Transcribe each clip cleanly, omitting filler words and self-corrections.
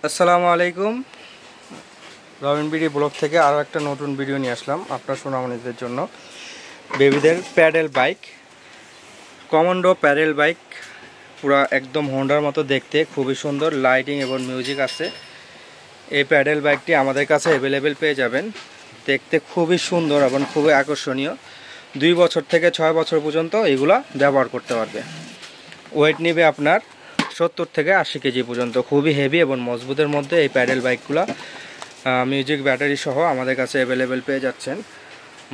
আসসালামু আলাইকুম। Robin BD blog থেকে আরও একটা নতুন ভিডিও নিয়ে আসলাম আপনার সোনামণিদের জন্য। বেবিদের pedal bike, commando pedal bike, পুরো একদম হোন্ডার মতো দেখতে, খুবই সুন্দর, লাইটিং এবং মিউজিক আছে। এই প্যাডেল বাইকটি আমাদের কাছে অ্যাভেলেবেল পেয়ে যাবেন। দেখতে খুবই সুন্দর এবং খুবই আকর্ষণীয়। 2 বছর থেকে 6 বছর পর্যন্ত এগুলা ব্যবহার করতে পারবে। ওয়েট নেবে আপনার 70 থেকে 80 কেজি পর্যন্ত। খুবই হেভি এবং মজবুতের মধ্যে এই প্যাডেল বাইকগুলো মিউজিক ব্যাটারি সহ আমাদের কাছে অ্যাভেলেবেল পেয়ে যাচ্ছেন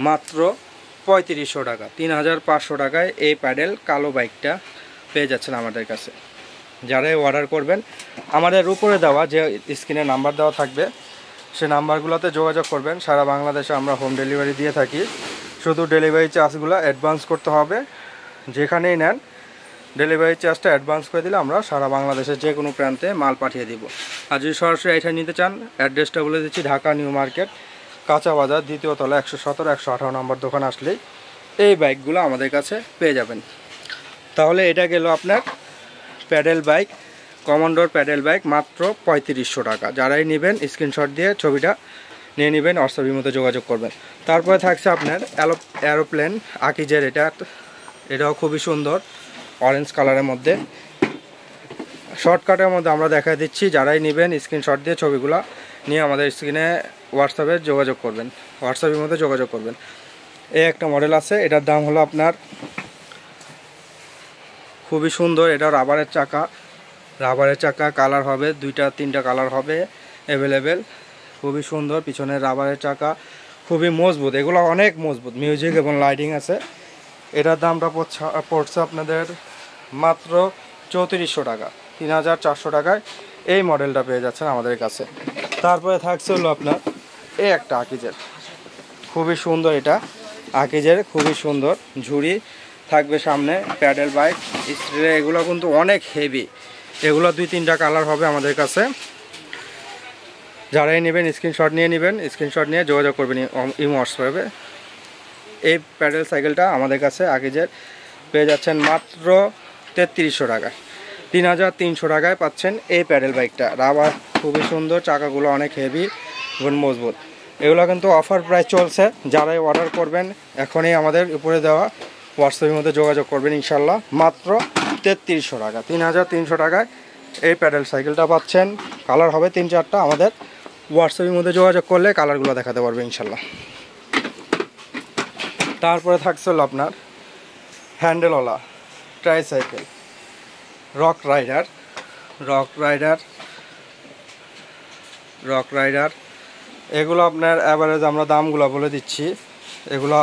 মাত্র 3500 টাকা। 3500 টাকায় এই প্যাডেল কালো বাইকটা পেয়ে যাচ্ছেন আমাদের কাছে। যারাই অর্ডার করবেন আমাদের উপরে দেওয়া যে স্ক্রিনে নাম্বার দেওয়া থাকবে সে নাম্বারগুলোতে যোগাযোগ করবেন। সারা বাংলাদেশে আমরা হোম ডেলিভারি দিয়ে থাকি। শুধু ডেলিভারি চার্জগুলো অ্যাডভান্স করতে হবে। যেখানেই নেন ডেলিভারি চার্জটা অ্যাডভান্স করে দিলে আমরা সারা বাংলাদেশের যে কোনো প্রান্তে মাল পাঠিয়ে দিব। আর যদি সরাসরি এটা নিতে চান, অ্যাড্রেসটা বলে দিচ্ছি, ঢাকা নিউ মার্কেট, কাঁচা বাজার, 2য় তলা, 117-118 নম্বর দোকান আসলেই এই বাইকগুলো আমাদের কাছে পেয়ে যাবেন। তাহলে এটা গেল আপনার প্যাডেল বাইক, কমান্ডোর প্যাডেল বাইক, মাত্র 3500 টাকা। যারাই নেবেন স্ক্রিনশট দিয়ে ছবিটা নিয়ে নেবেন, হোয়াটসঅ্যাপের মতো যোগাযোগ করবেন। তারপরে থাকছে আপনার অ্যারোপ্লেন আকিজের, এটাও খুবই সুন্দর, অরেঞ্জ কালারের মধ্যে। শর্টকাটের মধ্যে আমরা দেখা দিচ্ছি, যারাই নেবেন স্ক্রিনশট দিয়ে ছবিগুলো নিয়ে আমাদের স্ক্রিনে হোয়াটসঅ্যাপে যোগাযোগ করবেন, হোয়াটসঅ্যাপের মধ্যে যোগাযোগ করবেন। এই একটা মডেল আছে, এটার দাম হলো আপনার, খুবই সুন্দর, এটা রাবারের চাকা, কালার হবে 2-3টা কালার হবে অ্যাভেলেবেল। খুবই সুন্দর, পিছনের রাবারের চাকা, খুবই মজবুত, এগুলো অনেক মজবুত, মিউজিক এবং লাইটিং আছে। এটার দামটা পড়ছে আপনাদের মাত্র 3400 টাকা। 3400 টাকায় এই মডেলটা পেয়ে যাচ্ছেন আমাদের কাছে। তারপরে থাকছে হলো আপনার এই একটা আকিজের, খুবই সুন্দর, এটা আকিজের খুবই সুন্দর, ঝুড়ি থাকবে সামনে, প্যাডেল বাইক স্ট্রে, এগুলো কিন্তু অনেক হেভি। এগুলো 2-3টা কালার হবে আমাদের কাছে। যারাই নেবেন স্ক্রিনশট নিয়ে নেবেন, স্ক্রিনশট নিয়ে যোগাযোগ করবেন ইমো হোয়াটসঅ্যাপে। এই প্যাডেল সাইকেলটা আমাদের কাছে আকিজের পেয়ে যাচ্ছেন মাত্র 3300 টাকায়। 3300 টাকায় পাচ্ছেন এই প্যাডেল বাইকটা। রাবার খুবই সুন্দর, চাকাগুলো অনেক হেভি এবং মজবুত। এগুলো কিন্তু অফার প্রাইস চলছে। যারাই অর্ডার করবেন এখনই আমাদের উপরে দেওয়া হোয়াটসঅ্যাপের মধ্যে যোগাযোগ করবেন ইনশাল্লাহ। মাত্র 3300 টাকা, 3300 টাকায় এই প্যাডেল সাইকেলটা পাচ্ছেন। কালার হবে 3-4টা, আমাদের হোয়াটসঅ্যাপের মধ্যে যোগাযোগ করলে কালারগুলো দেখাতে পারবে ইনশাল্লাহ। তারপরে থাকছে হলো আপনার হ্যান্ডেলওয়ালা ট্রাইসাইকেল, রক রাইডার, এগুলো আপনার অ্যাভারেজ আমরা দামগুলো বলে দিচ্ছি। এগুলো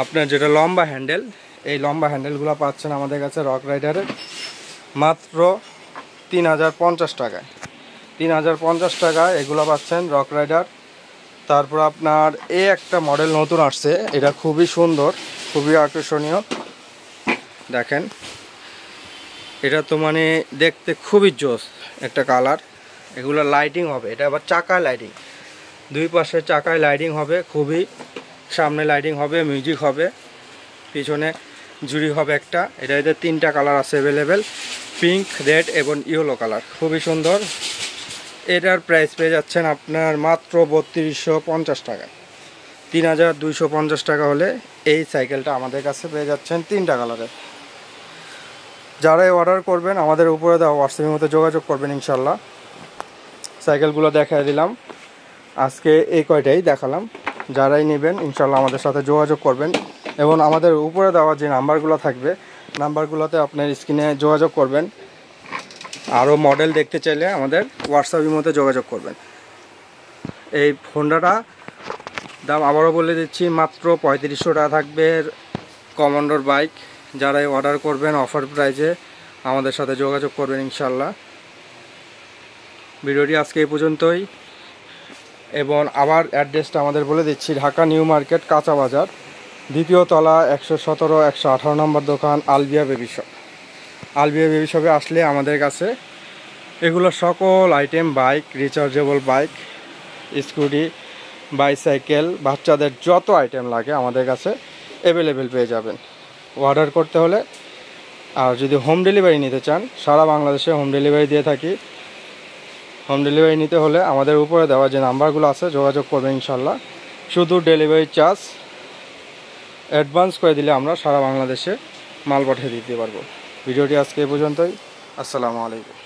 আপনার যেটা লম্বা হ্যান্ডেল, এই লম্বা হ্যান্ডেলগুলো পাচ্ছেন আমাদের কাছে রক রাইডারের মাত্র 3050 টাকায়। 3050 টাকায় এগুলো পাচ্ছেন রক রাইডার। তারপর আপনার এই একটা মডেল নতুন আসছে, এটা খুবই সুন্দর, খুবই আকর্ষণীয়, দেখেন এটা তো মানে দেখতে খুবই জোস একটা কালার। এগুলো লাইটিং হবে, এটা আবার চাকায় লাইটিং, 2 পাশে চাকায় লাইটিং হবে, খুবই, সামনে লাইটিং হবে, মিউজিক হবে, পিছনে জুড়ি হবে একটা। এটা এদের 3টা কালার আছে অ্যাভেলেবেল, পিঙ্ক, রেড এবং ইয়েলো কালার, খুবই সুন্দর। এটার প্রাইস পেয়ে যাচ্ছেন আপনার মাত্র 3250 টাকা। 3250 টাকা হলে এই সাইকেলটা আমাদের কাছে পেয়ে যাচ্ছেন 3টা কালারের। যারাই অর্ডার করবেন আমাদের উপরে দেওয়া হোয়াটসঅ্যাপের মধ্যে যোগাযোগ করবেন ইনশাল্লাহ। সাইকেলগুলো দেখাই দিলাম, আজকে এই কয়টাই দেখালাম। যারাই নেবেন ইনশাল্লাহ আমাদের সাথে যোগাযোগ করবেন এবং আমাদের উপরে দেওয়া যে নাম্বারগুলো থাকবে নাম্বারগুলোতে আপনার স্ক্রিনে যোগাযোগ করবেন। আরও মডেল দেখতে চাইলে আমাদের হোয়াটসঅ্যাপের মধ্যে যোগাযোগ করবেন। এই হোন্ডাটা দাম আবারও বলে দিচ্ছি, মাত্র 3500 টাকা থাকবে কমান্ডোর বাইক। যারাই অর্ডার করবেন অফার প্রাইসে আমাদের সাথে যোগাযোগ করবেন ইনশাল্লাহ। ভিডিওটি আজকে এই পর্যন্তই, এবং আবার অ্যাড্রেসটা আমাদের বলে দিচ্ছি, ঢাকা নিউ মার্কেট, কাঁচা বাজার, 2য় তলা, 117-118 নম্বর দোকান, আলবিয়া বেবি শপ। আলবিয়া বেবি শপে আসলে আমাদের কাছে এগুলো সকল item, bike, rechargeable bike, scooty, bicycle, বাচ্চাদের যত আইটেম লাগে আমাদের কাছে অ্যাভেলেবেল পেয়ে যাবেন। অর্ডার করতে হলে, আর যদি হোম ডেলিভারি নিতে চান সারা বাংলাদেশে হোম ডেলিভারি দিয়ে থাকি। হোম ডেলিভারি নিতে হলে আমাদের উপরে দেওয়া যে নাম্বারগুলো আছে যোগাযোগ করবেন ইনশাল্লাহ। শুধু ডেলিভারি চার্জ অ্যাডভান্স করে দিলে আমরা সারা বাংলাদেশে মাল পাঠিয়ে দিতে পারবো। ভিডিওটি আজকে এই পর্যন্তই। আসসালামু আলাইকুম।